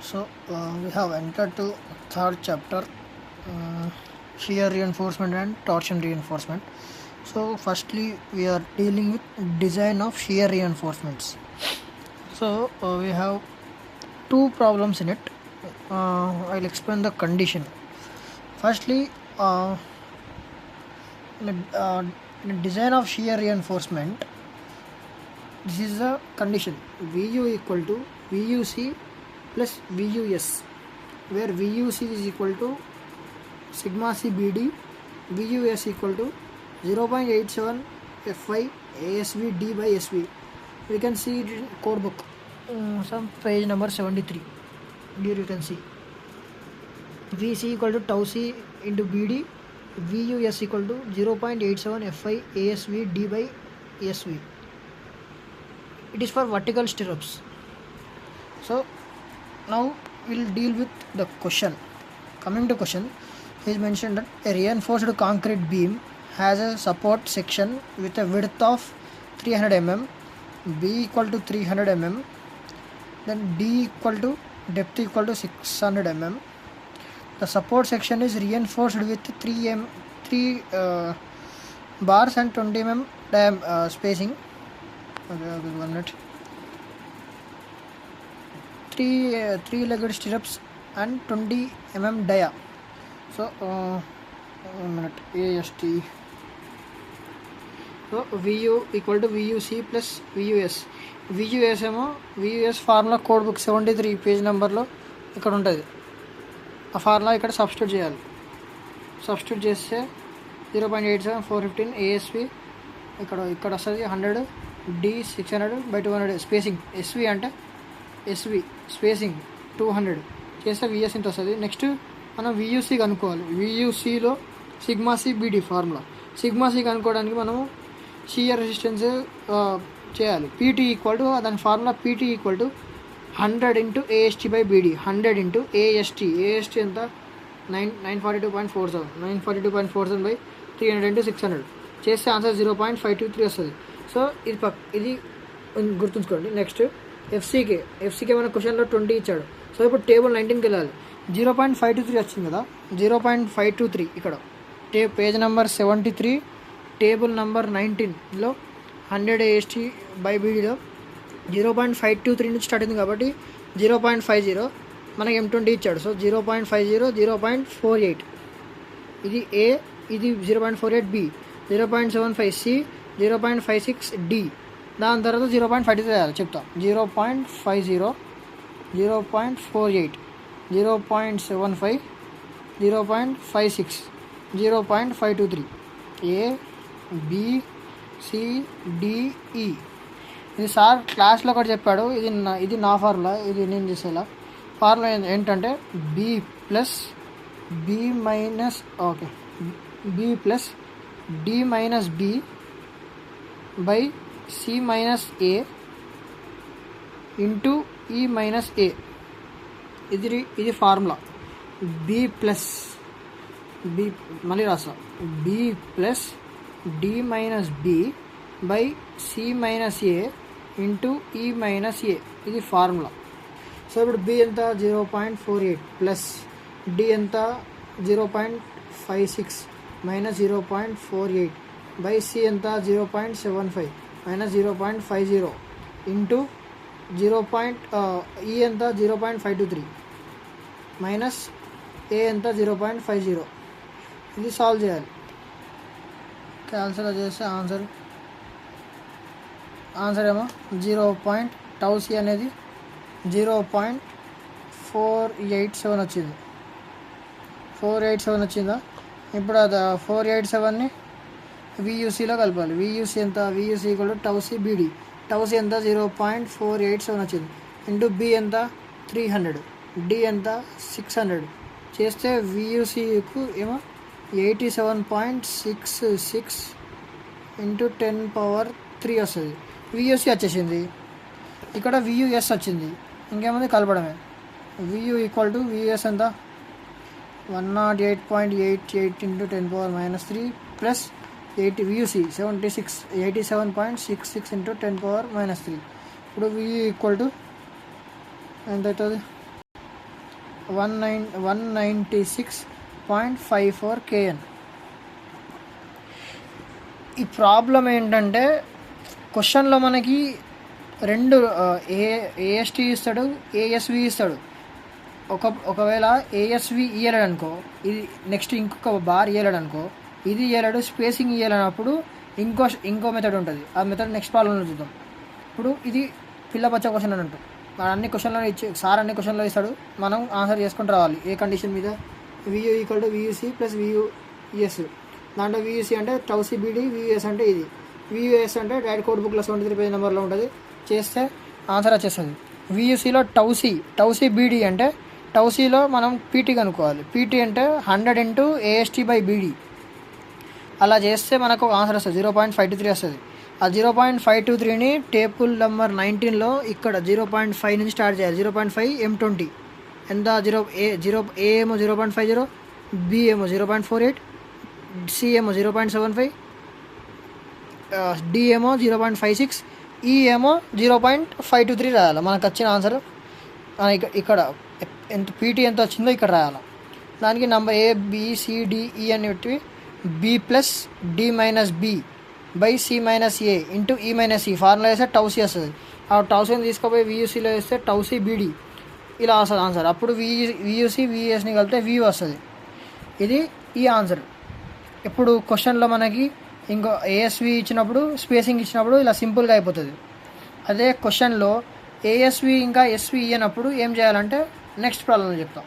So we have entered to third chapter, shear reinforcement and torsion reinforcement. So firstly we are dealing with design of shear reinforcements. So we have two problems in it. I'll explain the condition. Firstly, in the design of shear reinforcement, this is the condition: Vu equal to Vuc plus Vus, where Vuc is equal to sigma c BD, Vus equal to 0.87 Fy ASV D by SV. We can see it in code book, some page number 73. Here you can see Vc equal to tau c into BD, Vus equal to 0.87 Fy ASV D by SV. It is for vertical stirrups. So now we'll deal with the question. Coming to question, he is mentioned that a reinforced concrete beam has a support section with a width of 300 mm, B equal to 300 mm, then D equal to depth equal to 600 mm. The support section is reinforced with 3 bars and 20 mm spacing. Okay, 1 minute. Three-legged stirrups and 20 mm dia. So 1 minute. AST. So Vu equal to Vuc plus Vus. Vus ఏమో Vus formula code book 73 page నెంబర్లో ఇక్కడ ఉంటుంది. ఆ formula ఇక్కడ substitute చేయాలి. Substitute చేస్తే 0.87 415 ASV ఇక్కడ వస్తుంది 100 D 600 by 200 స్పేసింగ్. SV అంటే SV స్పేసింగ్ 200 చేస్తే VS ఇంత వస్తుంది. నెక్స్ట్ మనం VUC కనుక్కోవాలి. VUCలో sigma C BD formula. Sigma C కనుక్కోవడానికి మనము షియర్ రెసిస్టెన్స్ చేయాలి. PT ఈక్వల్ టు దాని formula PT equal to 100 into AST by BD. 100 into AST. AST ఎంత 942.47 942.47 బై 300 ఇంటూ 600 చేస్తే ఆన్సర్ 0.523 వస్తుంది. సో ఇది గుర్తుంచుకోండి. నెక్స్ట్ ఎఫ్సీకే మన క్వశ్చన్లో 20 ఇచ్చాడు. సో ఇప్పుడు టేబుల్ 19కి వెళ్ళాలి. 0.523 వచ్చింది కదా, 0.523 ఇక్కడ పేజ్ నెంబర్ 73 టేబుల్ నెంబర్ 19లో 100 AST బై BDలో 0.523 నుంచి స్టార్ట్ అయింది కాబట్టి 0.50 మనకి M20 ఇచ్చాడు. సో 0.50 0.48 ఇది A, ఇది 0.48 B, 0.75 C, 0.56 D. దాని తర్వాత 0.53 వేయాలి చెప్తా. 0.50 0.48 0.75 0.56 0.523 A B C D E. ఇది సార్ క్లాస్లో ఒకటి చెప్పాడు. ఇది నా ఫార్ములా, ఇది నేను చేసేలా. ఫార్ములా ఏంటంటే B plus B minus B plus D minus B by C minus A into E minus A. ఇది ఫార్ములా. B ప్లస్ B మళ్ళీ రాస్తా. B plus D minus B by C minus A into E minus A. ఇది formula. So ఇప్పుడు B ఎంత 0.48 plus D ఎంత 0.56 minus 0.48 by C ఎంత 0.75 minus 0.50 into E ఎంత 0.523 minus A ఎంత 0.50. ఇది సాల్వ్ చేయాలి. క్యాన్సిల్ చేస్తే ఆన్సర్ ఏమో τC అనేది 0.487 వచ్చింది. 487 వచ్చిందా? ఇప్పుడు అది 487ని VUCలో కలపాలి. VUC ఎంత? VUC equal to τC BD. τC ఎంత 0.487 వచ్చింది. ఇంటూ B ఎంత 300, D ఎంత 600 చేస్తే VUCకు ఏమో 87.66 ఇంటూ 10³ వస్తుంది. VUC వచ్చేసింది. ఇక్కడ VUS వచ్చింది. ఇంకేముంది కలపడమే. VU ఈక్వల్ టు VUS ఎంత 108.88 ఇంటూ 10⁻³ ప్లస్ 80 VUC 87.66 ఇంటూ 10⁻³ ఇప్పుడు VU ఈక్వల్ టు ఎంత అవుతుంది 196.54 kN. ఈ ప్రాబ్లం ఏంటంటే క్వశ్చన్లో మనకి రెండు ఏఎస్టీ ఇస్తాడు, ఏఎస్వి ఇస్తాడు. ఒకవేళ ఏఎస్వి ఇయ్యలేడు అనుకో, ఇది నెక్స్ట్ ఇంకొక బార్ ఇయ్యలేడు అనుకో, ఇది ఇయ్యలేడు, స్పేసింగ్ ఇయ్యలేనప్పుడు ఇంకో మెథడ్ ఉంటుంది. ఆ మెథడ్ నెక్స్ట్ ప్రాబ్లంలో చూద్దాం. ఇప్పుడు ఇది పిల్లపచ్చ క్వశ్చన్ అని అంటాం. అన్ని క్వశ్చన్లో సార్ అన్ని క్వశ్చన్లో ఇస్తాడు, మనం ఆన్సర్ చేసుకుంటూ రావాలి. ఏ కండిషన్ మీద? వియూ ఈక్వల్ టు వియూసీ ప్లస్ వియూఎస్. దాంట్లో వియూసీ అంటే టౌసీ బీడీ, వియూఎస్ అంటే ఇది. వియూఎస్ అంటే డైరెక్ట్ కోడ్ బుక్లో 73 పేజ్ నెంబర్లో ఉంటుంది. చేస్తే ఆన్సర్ వచ్చేస్తుంది. వియూసీలో టౌసీ బీడీ అంటే టౌసీలో మనం పీటీ కనుక్కోవాలి. పీటీ అంటే 100 × AST/BD. అలా చేస్తే మనకు ఆన్సర్ వస్తుంది, 0.523 వస్తుంది. ఆ 0.523ని టేబుల్ నెంబర్ 19లో ఇక్కడ 0.5 నుంచి స్టార్ట్ చేయాలి. 0.5 M20 ఎంత? A ఏమో 0.50, B ఏమో 0.48, C ఏమో 0.75, D ఏమో 0.56, E ఏమో 0.523 రాయాలి. మనకు వచ్చిన ఆన్సర్ ఇక్కడ ఎంత పీటీ ఎంత వచ్చిందో ఇక్కడ రాయాలి. దానికి నెంబర్ ABCDE అని పెట్టి B + D - B / C - A × E - E formula వేస్తే టౌసీ వస్తుంది. ఆ టౌసీని తీసుకుపోయి వియూసీలో వేస్తే టౌసీ బీడీ ఇలా వస్తుంది ఆన్సర్. అప్పుడు వియూసీ వియూఎస్ని కలిపితే వ్యూ వస్తుంది. ఇది ఈ ఆన్సర్. ఇప్పుడు క్వశ్చన్లో మనకి ఇంకో ఏఎస్వి ఇచ్చినప్పుడు, స్పేసింగ్ ఇచ్చినప్పుడు ఇలా సింపుల్గా అయిపోతుంది. అదే క్వశ్చన్లో ఏఎస్వి ఇంకా ఎస్వి ఇయ్యనప్పుడు ఏం చేయాలంటే నెక్స్ట్ ప్రాబ్లంలో చెప్తాం.